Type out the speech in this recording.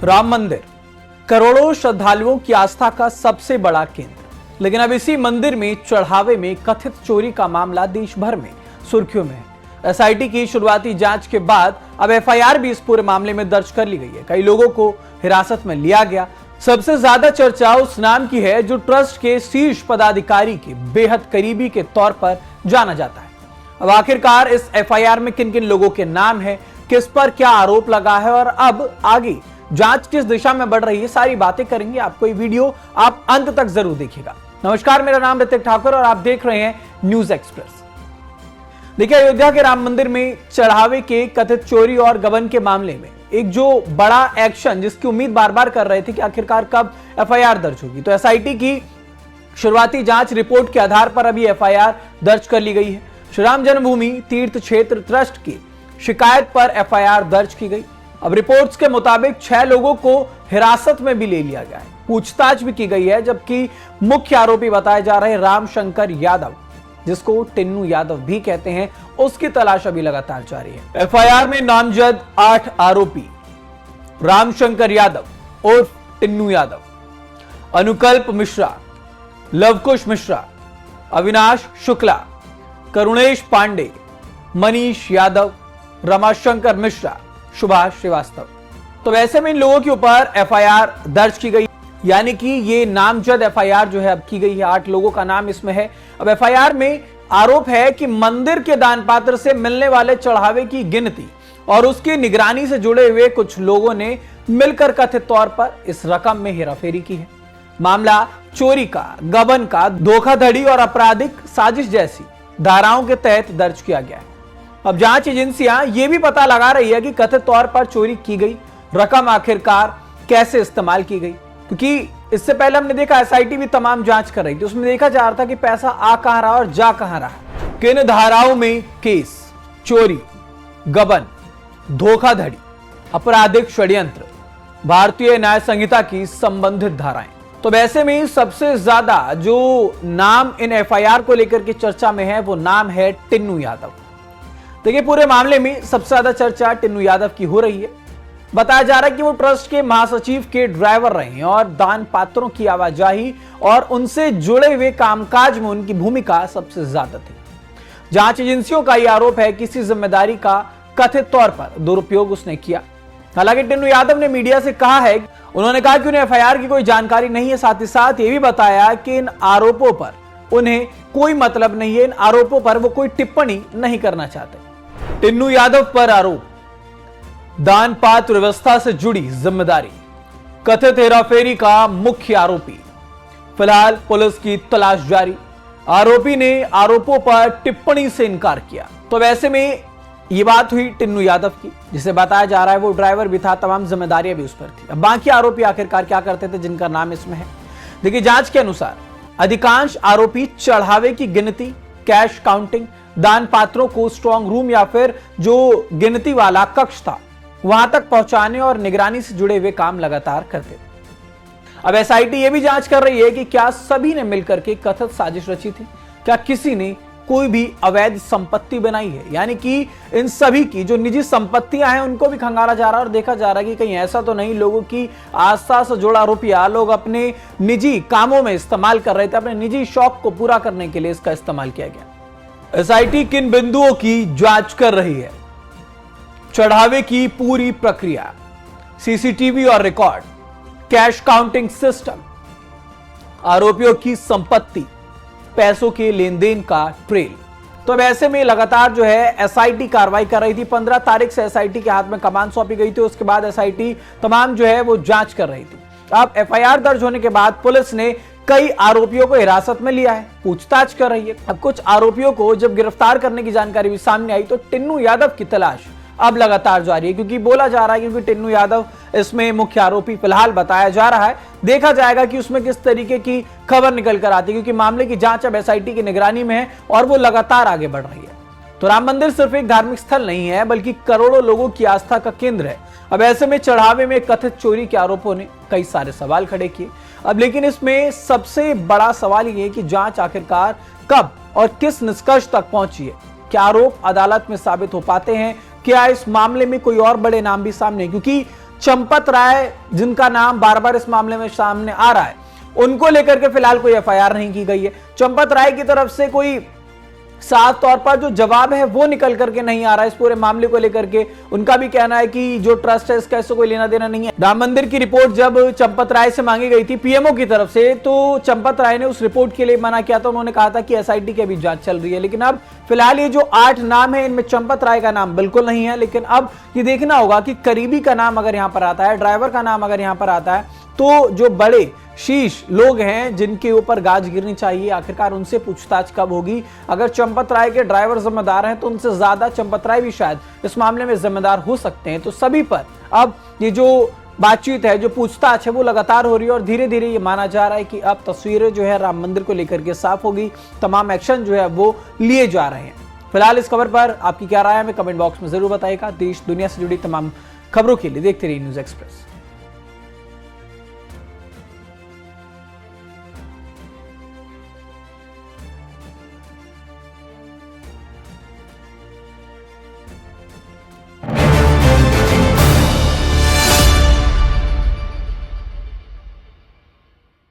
राम मंदिर करोड़ों श्रद्धालुओं की आस्था का सबसे बड़ा केंद्र, लेकिन अब इसी मंदिर में चढ़ावे में कथित चोरी का मामला देश भर में सुर्खियों में है। एसआईटी की शुरुआती जांच के बाद अब एफआईआर भी इस पूरे मामले में दर्ज कर ली गई है। कई लोगों को हिरासत में लिया गया। सबसे ज्यादा चर्चा उस नाम की है जो ट्रस्ट के शीर्ष पदाधिकारी के बेहद करीबी के तौर पर जाना जाता है। अब आखिरकार इस एफआईआर में किन किन लोगों के नाम है, किस पर क्या आरोप लगा है और अब आगे जांच किस दिशा में बढ़ रही है, सारी बातें करेंगे। आपको ये वीडियो आप अंत तक जरूर देखिएगा। नमस्कार, मेरा नाम ऋतिक ठाकुर और आप देख रहे हैं न्यूज एक्सप्रेस। देखिए, अयोध्या के राम मंदिर में चढ़ावे के कथित चोरी और गबन के मामले में एक जो बड़ा एक्शन जिसकी उम्मीद बार बार कर रहे थे कि आखिरकार कब एफआईआर दर्ज होगी, तो एसआईटी की शुरुआती जांच रिपोर्ट के आधार पर अभी एफआईआर दर्ज कर ली गई है। श्री राम जन्मभूमि तीर्थ क्षेत्र ट्रस्ट की शिकायत पर एफआईआर दर्ज की गई। अब रिपोर्ट्स के मुताबिक 6 लोगों को हिरासत में भी ले लिया गया है, पूछताछ भी की गई है, जबकि मुख्य आरोपी बताए जा रहे रामशंकर यादव, जिसको टिन्नू यादव भी कहते हैं, उसकी तलाश अभी लगातार जारी है। एफआईआर में नामजद 8 आरोपी रामशंकर यादव उर्फ टिन्नू यादव, अनुकल्प मिश्रा, लवकुश मिश्रा, अविनाश शुक्ला, करुणेश पांडे, मनीष यादव, रमाशंकर मिश्रा, सुभाष श्रीवास्तव। तो वैसे में इन लोगों के ऊपर एफआईआर दर्ज की गई, यानी कि ये नामजद एफआईआर जो है अब की गई है। 8 लोगों का नाम इसमें है। अब एफआईआर में आरोप है कि मंदिर के दान पात्र से मिलने वाले चढ़ावे की गिनती और उसकी निगरानी से जुड़े हुए कुछ लोगों ने मिलकर कथित तौर पर इस रकम में हेराफेरी की है। मामला चोरी का, गबन का, धोखाधड़ी और आपराधिक साजिश जैसी धाराओं के तहत दर्ज किया गया है। अब जांच एजेंसियां यह भी पता लगा रही है कि कथित तौर पर चोरी की गई रकम आखिरकार कैसे इस्तेमाल की गई, क्योंकि इससे पहले हमने देखा एसआईटी भी तमाम जांच कर रही थी। उसमें देखा जा रहा था कि पैसा आ कहां रहा और जा कहां रहा, किन धाराओं में केस, चोरी, गबन, धोखाधड़ी, आपराधिक षड्यंत्र, भारतीय न्याय संहिता की संबंधित धाराएं। तो वैसे में सबसे ज्यादा जो नाम इन एफआईआर को लेकर के चर्चा में है वो नाम है टिन्नू यादव। देखिए, पूरे मामले में सबसे ज्यादा चर्चा टिन्नू यादव की हो रही है। बताया जा रहा है कि वो ट्रस्ट के महासचिव के ड्राइवर रहे हैं और दान पात्रों की आवाजाही और उनसे जुड़े हुए कामकाज में उनकी भूमिका सबसे ज्यादा थी। जांच एजेंसियों का यह आरोप है कि इसी जिम्मेदारी का कथित तौर पर दुरुपयोग उसने किया। हालांकि टिन्नू यादव ने मीडिया से कहा है, उन्होंने कहा कि उन्हें एफआईआर की कोई जानकारी नहीं है। साथ ही साथ ये भी बताया कि इन आरोपों पर उन्हें कोई मतलब नहीं है, इन आरोपों पर वो कोई टिप्पणी नहीं करना चाहते। टिन्नू यादव पर आरोप, दान पात्र व्यवस्था से जुड़ी जिम्मेदारी, कथित हेराफेरी का मुख्य आरोपी। फिलहाल पुलिस की तलाश जारी। आरोपी ने आरोपों पर टिप्पणी से इनकार किया। तो वैसे में ये बात हुई टिन्नू यादव की, जिसे बताया जा रहा है वो ड्राइवर भी था, तमाम जिम्मेदारियां भी उस पर थी। अब बाकी आरोपी आखिरकार क्या करते थे जिनका नाम इसमें है? देखिए, जांच के अनुसार अधिकांश आरोपी चढ़ावे की गिनती, कैश काउंटिंग, दान पात्रों को स्ट्रांग रूम या फिर जो गिनती वाला कक्ष था वहां तक पहुंचाने और निगरानी से जुड़े हुए काम लगातार करते थे। अब एसआईटी यह भी जांच कर रही है कि क्या सभी ने मिलकर के कथित साजिश रची थी, क्या किसी ने कोई भी अवैध संपत्ति बनाई है, यानी कि इन सभी की जो निजी संपत्तियां हैं उनको भी खंगाला जा रहा है और देखा जा रहा है कि कहीं ऐसा तो नहीं लोगों की आस्था से जुड़ा रुपया लोग अपने निजी कामों में इस्तेमाल कर रहे थे, अपने निजी शौक को पूरा करने के लिए इसका इस्तेमाल किया गया। एसआईटी किन बिंदुओं की जांच कर रही है? चढ़ावे की पूरी प्रक्रिया, सीसीटीवी और रिकॉर्ड, कैश काउंटिंग सिस्टम, आरोपियों की संपत्ति, पैसों के लेन देन का ट्रेल। तो वैसे में लगातार जो है एसआईटी कार्रवाई कर रही थी। 15 तारीख से एसआईटी के हाथ में कमान सौंपी गई थी। उसके बाद एसआईटी तमाम जो है वो जांच कर रही थी। अब एफआईआर दर्ज होने के बाद पुलिस ने कई आरोपियों को हिरासत में लिया है, पूछताछ कर रही है। अब कुछ आरोपियों को जब गिरफ्तार करने की जानकारी भी सामने आई तो टिन्नू यादव की तलाश अब लगातार जारी है, क्योंकि बोला जा रहा है क्योंकि टिन्नू यादव इसमें मुख्य आरोपी फिलहाल बताया जा रहा है। देखा जाएगा कि उसमें किस तरीके की खबर निकल कर आती है, क्योंकि मामले की जांच अब एसआईटी की निगरानी में है और वो लगातार आगे बढ़ रही है। तो राम मंदिर सिर्फ एक धार्मिक स्थल नहीं है, बल्कि करोड़ों लोगों की आस्था का केंद्र है। अब ऐसे में चढ़ावे में कथित चोरी के आरोपों ने कई सारे सवाल खड़े किए। अब लेकिन इसमें सबसे बड़ा सवाल ये है कि जांच आखिरकार कब और किस निष्कर्ष तक पहुंची है। क्या आरोप अदालत में साबित हो पाते हैं? क्या इस मामले में कोई और बड़े नाम भी सामने? क्योंकि चंपत राय, जिनका नाम बार बार इस मामले में सामने आ रहा है, उनको लेकर के फिलहाल कोई एफआईआर नहीं की गई है। चंपत राय की तरफ से कोई साफ तौर पर जो जवाब है वो निकल करके नहीं आ रहा है इस पूरे मामले को लेकर के। उनका भी कहना है कि जो ट्रस्ट है इसका इससे कोई लेना देना नहीं है। राम मंदिर की रिपोर्ट जब चंपत राय से मांगी गई थी पीएमओ की तरफ से, तो चंपत राय ने उस रिपोर्ट के लिए मना किया था। उन्होंने कहा था कि एसआईटी की अभी जांच चल रही है। लेकिन अब फिलहाल ये जो 8 नाम है इनमें चंपत राय का नाम बिल्कुल नहीं है। लेकिन अब ये देखना होगा कि करीबी का नाम अगर यहां पर आता है, ड्राइवर का नाम अगर यहां पर आता है, तो जो बड़े शीर्ष लोग हैं जिनके ऊपर गाज गिरनी चाहिए, आखिरकार उनसे पूछताछ कब होगी। अगर चंपत राय के ड्राइवर जिम्मेदार हैं तो उनसे ज्यादा चंपत राय भी शायद इस मामले में जिम्मेदार हो सकते हैं। तो सभी पर अब ये जो बातचीत है, जो पूछताछ है, वो लगातार हो रही है और धीरे धीरे ये माना जा रहा है कि अब तस्वीरें जो है राम मंदिर को लेकर के साफ होगी, तमाम एक्शन जो है वो लिए जा रहे हैं। फिलहाल इस खबर पर आपकी क्या राय है हमें कमेंट बॉक्स में जरूर बताइएगा। देश दुनिया से जुड़ी तमाम खबरों के लिए देखते रहिए न्यूज़ एक्सप्रेस।